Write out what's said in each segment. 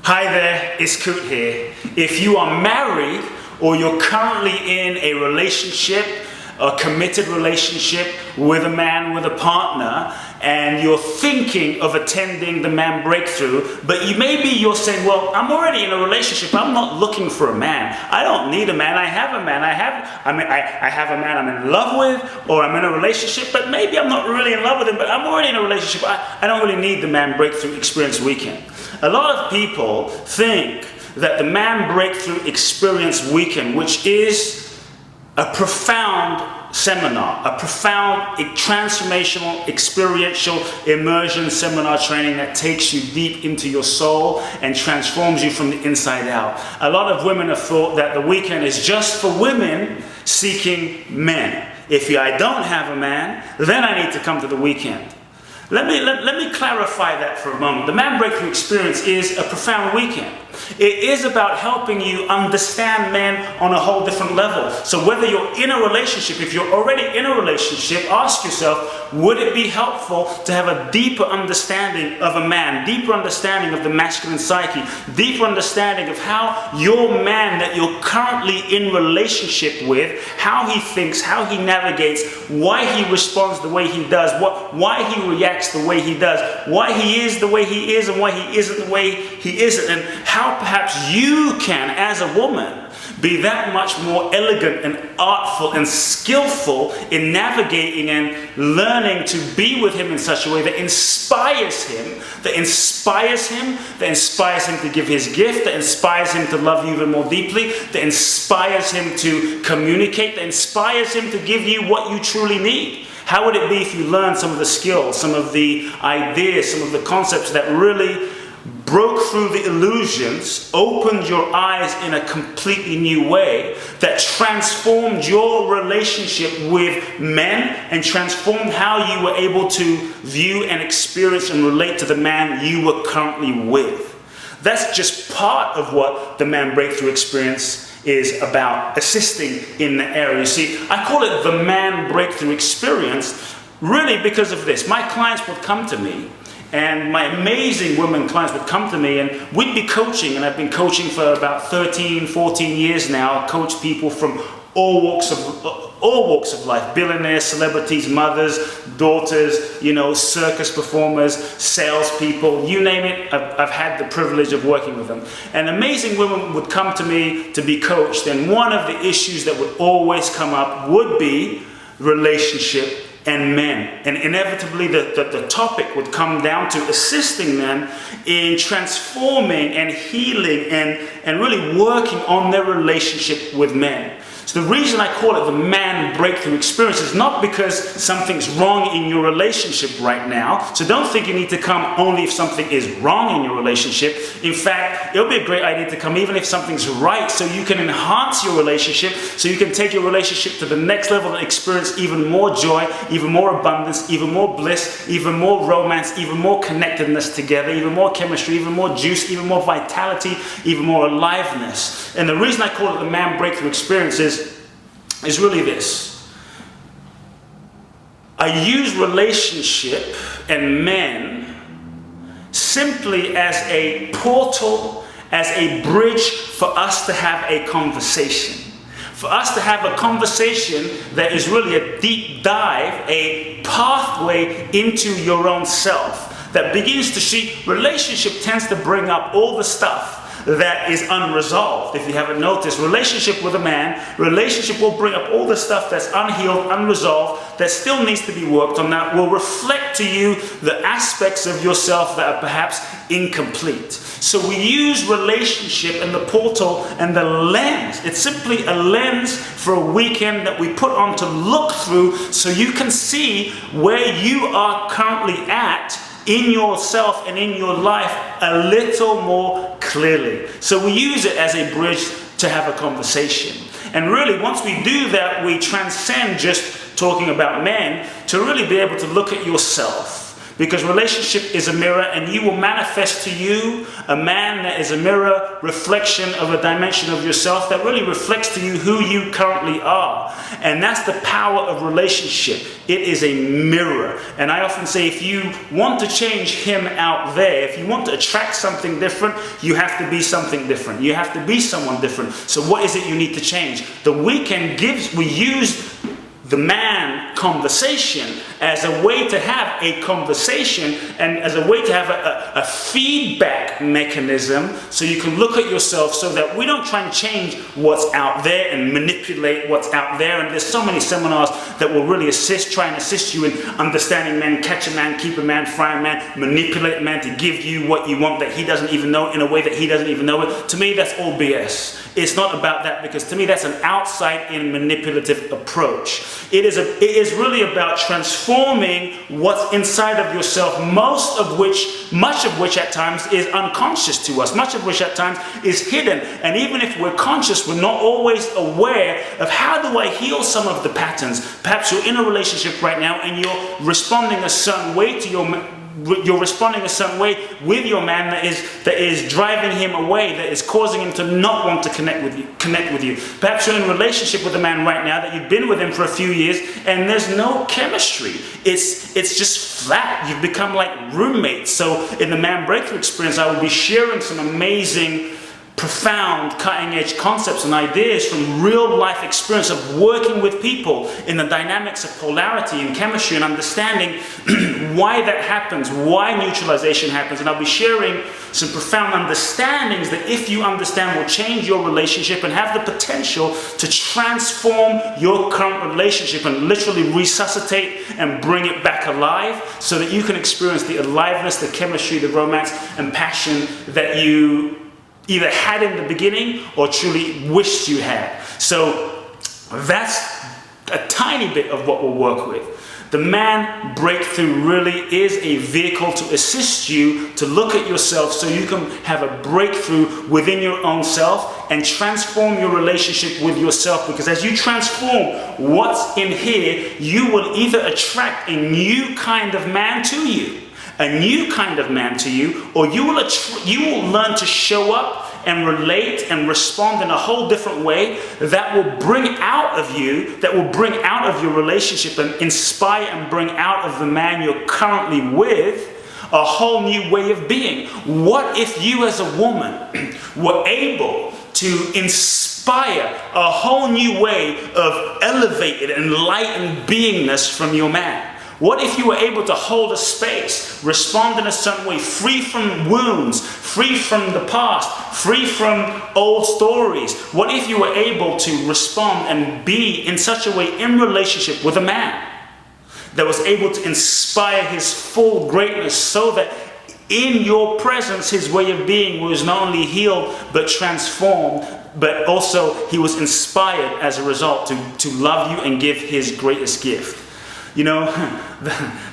Hi there, it's Kute here. If you are married or you're currently in a relationship, a committed relationship with a man, with a partner, and you're thinking of attending the man breakthrough, but maybe you're saying, well, I'm already in a relationship, I'm not looking for a man. I don't need a man, I have a man. I have a man I'm in love with, or I'm in a relationship, but maybe I'm not really in love with him, but I'm already in a relationship. I don't really need the man breakthrough experience weekend. A lot of people think that the man breakthrough experience weekend, which is a profound seminar, a profound, transformational, experiential immersion seminar training that takes you deep into your soul and transforms you from the inside out. A lot of women have thought that the weekend is just for women seeking men. If I don't have a man, then I need to come to the weekend. Let me clarify that for a moment. The Man Breakthrough Experience is a profound weekend. It is about helping you understand men on a whole different level. So whether you're in a relationship, if you're already in a relationship, ask yourself, would it be helpful to have a deeper understanding of a man, deeper understanding of the masculine psyche, deeper understanding of how your man that you're currently in relationship with, how he thinks, how he navigates, why he responds the way he does, why he reacts the way he does, why he is the way he is and why he isn't the way he isn't, and how perhaps you can, as a woman, be that much more elegant and artful and skillful in navigating and learning to be with him in such a way that inspires him to give his gift, that inspires him to love you even more deeply, that inspires him to communicate, that inspires him to give you what you truly need. How would it be if you learned some of the skills, some of the ideas, some of the concepts that really broke through the illusions, opened your eyes in a completely new way, that transformed your relationship with men and transformed how you were able to view and experience and relate to the man you were currently with? That's just part of what the Man Breakthrough Experience is about, assisting in the area. You see, I call it the Man Breakthrough Experience really because of this. My clients would come to me, and my amazing women clients would come to me, and we'd be coaching, and I've been coaching for about 13, 14 years now. I coach people from all walks of life: billionaires, celebrities, mothers, daughters, circus performers, salespeople, you name it. I've had the privilege of working with them. And amazing women would come to me to be coached, and one of the issues that would always come up would be relationship and men. And inevitably the topic would come down to assisting them in transforming and healing and really working on their relationship with men. So the reason I call it the Man Breakthrough Experience is not because something's wrong in your relationship right now. So don't think you need to come only if something is wrong in your relationship. In fact, it'll be a great idea to come even if something's right, so you can enhance your relationship, so you can take your relationship to the next level and experience even more joy, even more abundance, even more bliss, even more romance, even more connectedness together, even more chemistry, even more juice, even more vitality, even more aliveness. And the reason I call it the Man Breakthrough Experience is really this. I use relationship and men simply as a portal, as a bridge for us to have a conversation. For us to have a conversation that is really a deep dive, a pathway into your own self that begins to see. Relationship tends to bring up all the stuff that is unresolved. If you haven't noticed, relationship with a man, relationship will bring up all the stuff that's unhealed, unresolved, that still needs to be worked on, that will reflect to you the aspects of yourself that are perhaps incomplete. So we use relationship and the portal and the lens. It's simply a lens for a weekend that we put on to look through so you can see where you are currently at in yourself and in your life a little more clearly. So we use it as a bridge to have a conversation. And really, once we do that, we transcend just talking about men to really be able to look at yourself, Because relationship is a mirror, and you will manifest to you a man that is a mirror reflection of a dimension of yourself that really reflects to you who you currently are. And that's the power of relationship. It is a mirror. And I often say, if you want to change him out there, if you want to attract something different, you have to be something different. You have to be someone different. So what is it you need to change? The weekend we use the man conversation as a way to have a conversation and as a way to have a feedback mechanism, so you can look at yourself, so that we don't try and change what's out there and manipulate what's out there. And there's so many seminars that will really try and assist you in understanding men, catch a man, keep a man, fry a man, manipulate a man to give you what you want that he doesn't even know in a way that he doesn't even know it. To me, that's all BS. It's not about that, because to me that's an outside-in manipulative approach. It is really about transforming what's inside of yourself, much of which at times is unconscious to us, much of which at times is hidden. And even if we're conscious, we're not always aware of how do I heal some of the patterns. Perhaps you're in a relationship right now and you're responding a certain way to you're responding a certain way with your man that is driving him away, that is causing him to not want to connect with you. Perhaps you're in a relationship with a man right now that you've been with him for a few years and there's no chemistry. It's just flat. You've become like roommates. So in the Man Breakthrough Experience, I will be sharing some amazing, profound, cutting-edge concepts and ideas from real-life experience of working with people in the dynamics of polarity and chemistry, and understanding why that happens, why neutralization happens. And I'll be sharing some profound understandings that, if you understand, will change your relationship and have the potential to transform your current relationship and literally resuscitate and bring it back alive, so that you can experience the aliveness, the chemistry, the romance and passion that you either had in the beginning or truly wished you had. So that's a tiny bit of what we'll work with. The Man Breakthrough really is a vehicle to assist you to look at yourself, so you can have a breakthrough within your own self and transform your relationship with yourself. Because as you transform what's in here, you will either attract a new kind of man to you, or you will learn to show up and relate and respond in a whole different way that will bring out of you, that will bring out of your relationship and inspire and bring out of the man you're currently with a whole new way of being. What if you as a woman were able to inspire a whole new way of elevated, enlightened beingness from your man? What if you were able to hold a space, respond in a certain way, free from wounds, free from the past, free from old stories? What if you were able to respond and be in such a way in relationship with a man that was able to inspire his full greatness, so that in your presence his way of being was not only healed but transformed, but also he was inspired as a result to love you and give his greatest gift? You know,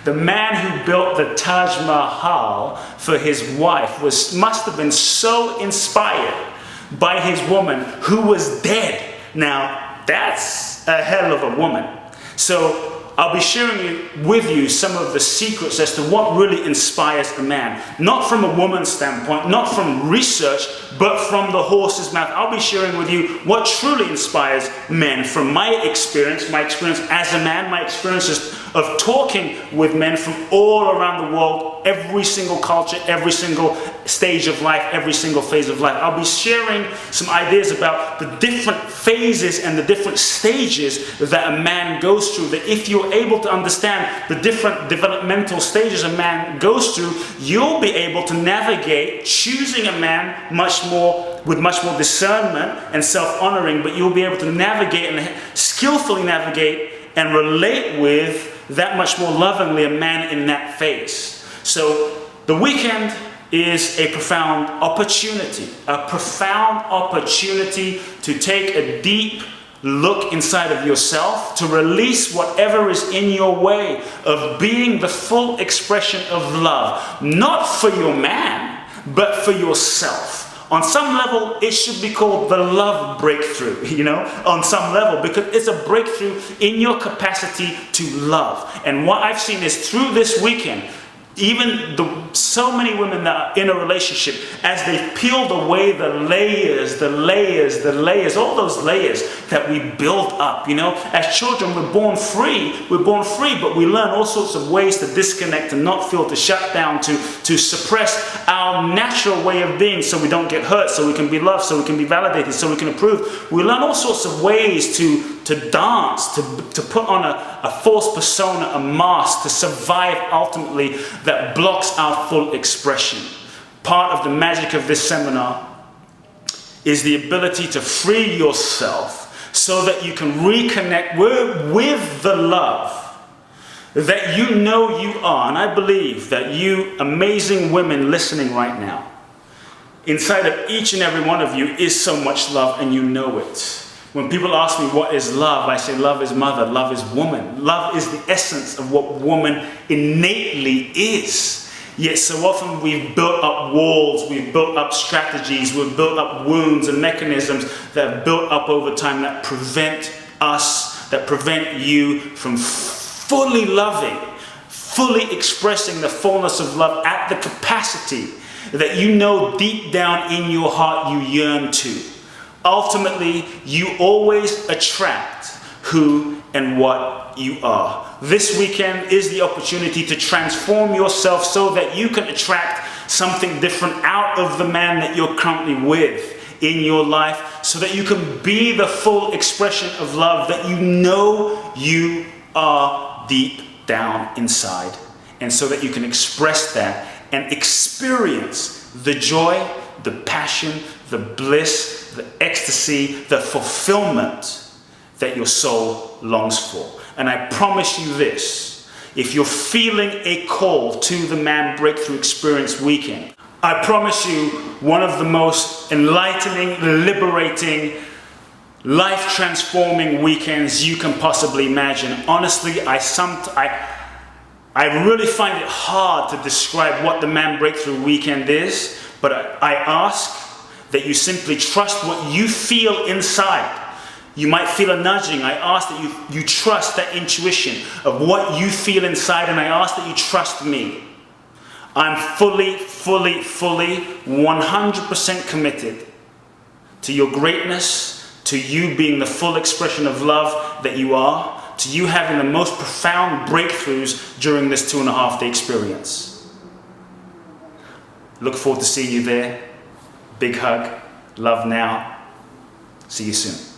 the man who built the Taj Mahal for his wife must have been so inspired by his woman who was dead. Now, that's a hell of a woman. So I'll be sharing with you some of the secrets as to what really inspires a man. Not from a woman's standpoint, not from research, but from the horse's mouth. I'll be sharing with you what truly inspires men from my experience as a man, my experiences of talking with men from all around the world, every single culture, every single stage of life, every single phase of life. I'll be sharing some ideas about the different phases and the different stages that a man goes through, that if you're able to understand the different developmental stages a man goes through, you'll be able to navigate choosing a man with much more discernment and self-honoring, but you'll be able to navigate and skillfully navigate and relate with that much more lovingly a man in that phase. So the weekend is a profound opportunity to take a deep look inside of yourself, to release whatever is in your way of being the full expression of love, not for your man, but for yourself. On some level, it should be called the love breakthrough, on some level, because it's a breakthrough in your capacity to love. And what I've seen is through this weekend, so many women that are in a relationship, as they've peeled away the layers, all those layers that we build up, as children we're born free, but we learn all sorts of ways to disconnect and not feel, to shut down, to suppress our natural way of being so we don't get hurt, so we can be loved, so we can be validated, so we can approve. We learn all sorts of ways to dance, to put on a false persona, a mask, to survive ultimately, that blocks our full expression. Part of the magic of this seminar is the ability to free yourself so that you can reconnect with the love that you know you are. And I believe that you amazing women listening right now, inside of each and every one of you is so much love, and you know it. When people ask me what is love, I say love is mother, love is woman. Love is the essence of what woman innately is. Yet so often we've built up walls, we've built up strategies, we've built up wounds and mechanisms that have built up over time that prevent us, that prevent you from fully loving, fully expressing the fullness of love at the capacity that you know deep down in your heart you yearn to. Ultimately, you always attract who and what you are. This weekend is the opportunity to transform yourself so that you can attract something different out of the man that you're currently with in your life, so that you can be the full expression of love that you know you are deep down inside, and so that you can express that and experience the joy, the passion, the bliss, the ecstasy, the fulfillment that your soul longs for. And I promise you this, if you're feeling a call to the Man Breakthrough Experience weekend, I promise you one of the most enlightening, liberating, life-transforming weekends you can possibly imagine. Honestly, I really find it hard to describe what the Man Breakthrough weekend is, but I ask that you simply trust what you feel inside. You might feel a nudging. I ask that you trust that intuition of what you feel inside, and I ask that you trust me. I'm fully, 100% committed to your greatness, to you being the full expression of love that you are, to you having the most profound breakthroughs during this 2.5-day experience. Look forward to seeing you there. Big hug. Love now. See you soon.